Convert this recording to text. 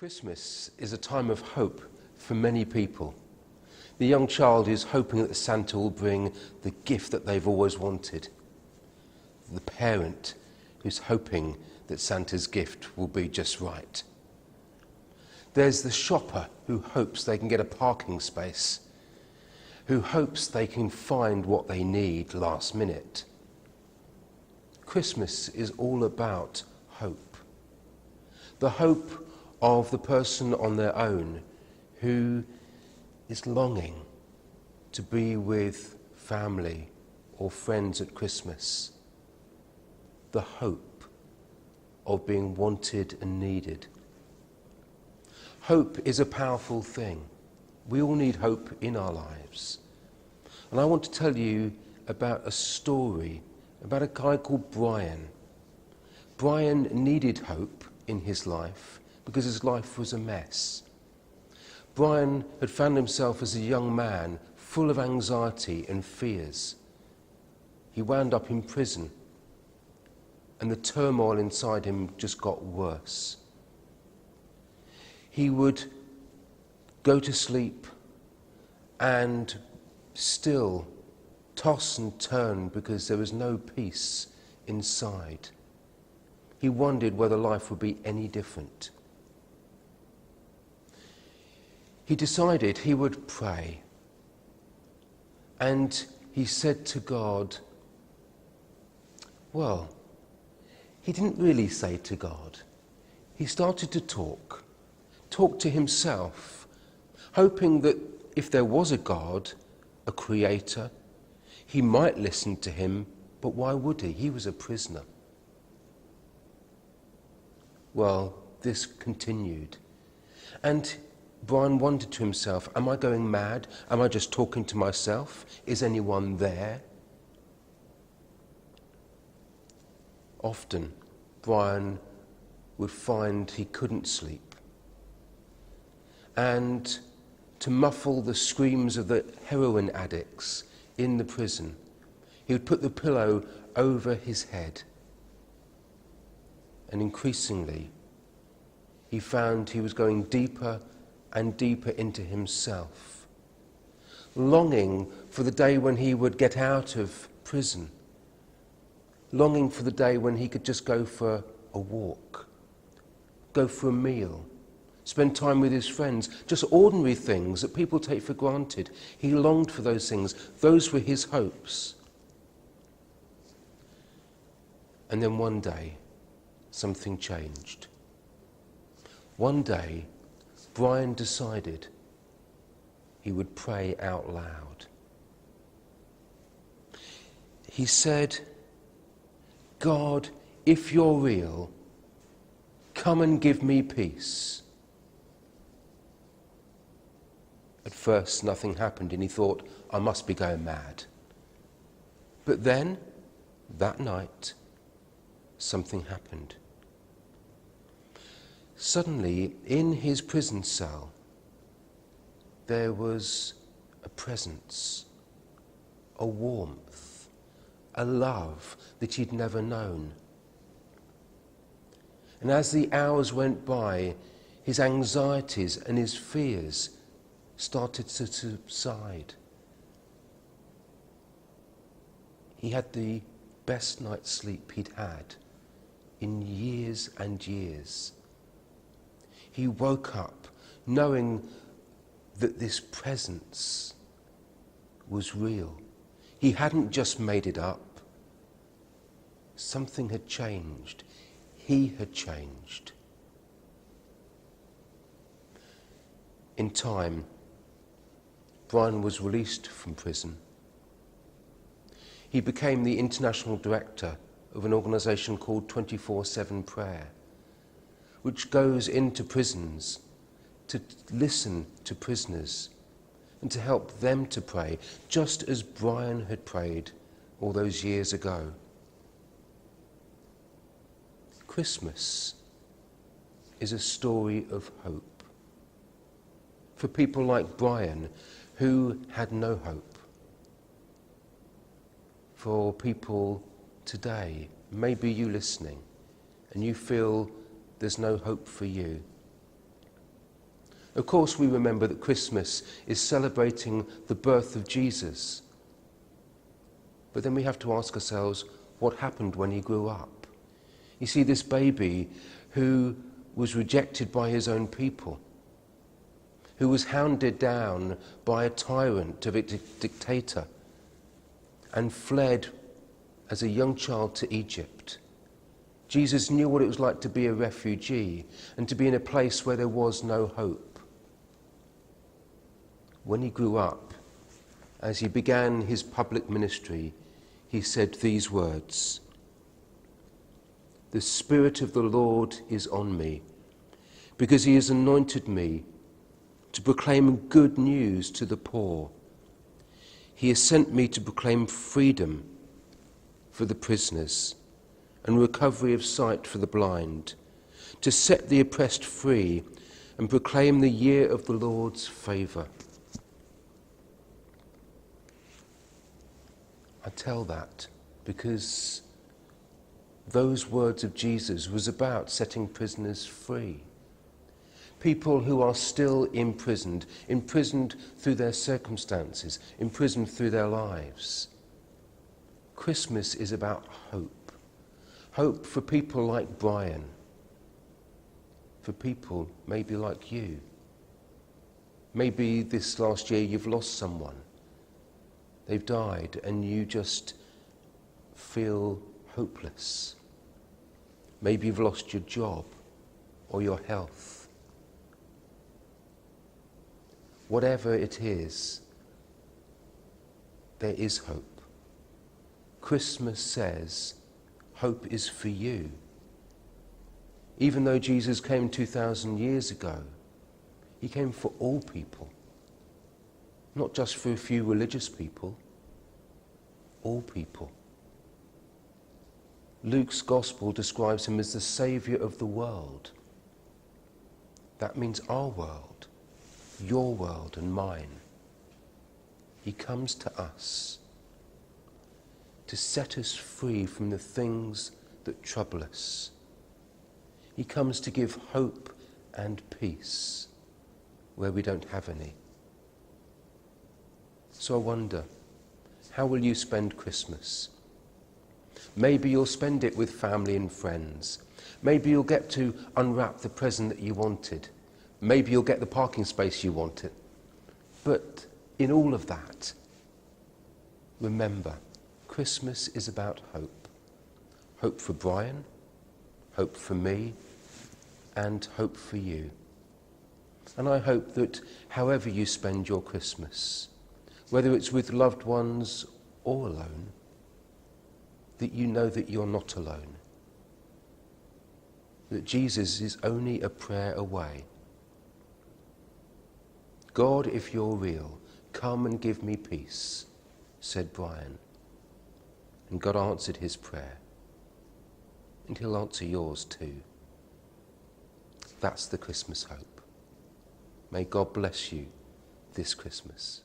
Christmas is a time of hope for many people. The young child is hoping that Santa will bring the gift that they've always wanted. The parent who's hoping that Santa's gift will be just right. There's the shopper who hopes they can get a parking space, who hopes they can find what they need last minute. Christmas is all about hope. The hope of the person on their own who is longing to be with family or friends at Christmas. The hope of being wanted and needed. Hope is a powerful thing. We all need hope in our lives. And I want to tell you about a story about a guy called Brian. Brian needed hope in his life because his life was a mess. Brian had found himself as a young man full of anxiety and fears. He wound up in prison, and the turmoil inside him just got worse. He would go to sleep and still toss and turn because there was no peace inside. He wondered whether life would be any different. He decided he would pray, and he said to God, well, he didn't really say to God. He started to talk to himself, hoping that if there was a God, a creator, he might listen to him, but why would he? He was a prisoner. Well, this continued, and Brian wondered to himself, am I going mad? Am I just talking to myself? Is anyone there? Often, Brian would find he couldn't sleep. And to muffle the screams of the heroin addicts in the prison, he would put the pillow over his head. And increasingly, he found he was going deeper and deeper into himself, longing for the day when he would get out of prison, longing for the day when he could just go for a walk, go for a meal, spend time with his friends, just ordinary things that people take for granted. He longed for those things. Those were his hopes. And then one day, something changed. One day, Brian decided he would pray out loud. He said, God, if you're real, come and give me peace. At first, nothing happened, and he thought, I must be going mad. But then, that night, something happened. Suddenly, in his prison cell, there was a presence, a warmth, a love that he'd never known. And as the hours went by, his anxieties and his fears started to subside. He had the best night's sleep he'd had in years and years. He woke up knowing that this presence was real. He hadn't just made it up. Something had changed. He had changed. In time, Brian was released from prison. He became the international director of an organisation called 24/7 Prayer, which goes into prisons to listen to prisoners and to help them to pray, just as Brian had prayed all those years ago. Christmas is a story of hope for people like Brian who had no hope. For people today, maybe you listening, and you feel there's no hope for you. Of course, we remember that Christmas is celebrating the birth of Jesus. But then we have to ask ourselves, what happened when he grew up? You see, this baby who was rejected by his own people, who was hounded down by a tyrant, of a dictator, and fled as a young child to Egypt. Jesus knew what it was like to be a refugee and to be in a place where there was no hope. When he grew up, as he began his public ministry, he said these words, "The Spirit of the Lord is on me, because he has anointed me to proclaim good news to the poor. He has sent me to proclaim freedom for the prisoners and recovery of sight for the blind, to set the oppressed free and proclaim the year of the Lord's favour." I tell that because those words of Jesus was about setting prisoners free. People who are still imprisoned through their circumstances, imprisoned through their lives. Christmas is about hope. Hope for people like Brian. For people maybe like you. Maybe this last year you've lost someone. They've died and you just feel hopeless. Maybe you've lost your job or your health. Whatever it is, there is hope. Christmas says hope is for you. Even though Jesus came 2,000 years ago, he came for all people. Not just for a few religious people, all people. Luke's gospel describes him as the saviour of the world. That means our world, your world and mine. He comes to us to set us free from the things that trouble us. He comes to give hope and peace where we don't have any. So I wonder, how will you spend Christmas? Maybe you'll spend it with family and friends. Maybe you'll get to unwrap the present that you wanted. Maybe you'll get the parking space you wanted. But in all of that, remember, Christmas is about hope. Hope for Brian, hope for me, and hope for you. And I hope that however you spend your Christmas, whether it's with loved ones or alone, that you know that you're not alone. That Jesus is only a prayer away. "God, if you're real, come and give me peace," said Brian. And God answered his prayer. And he'll answer yours too. That's the Christmas hope. May God bless you this Christmas.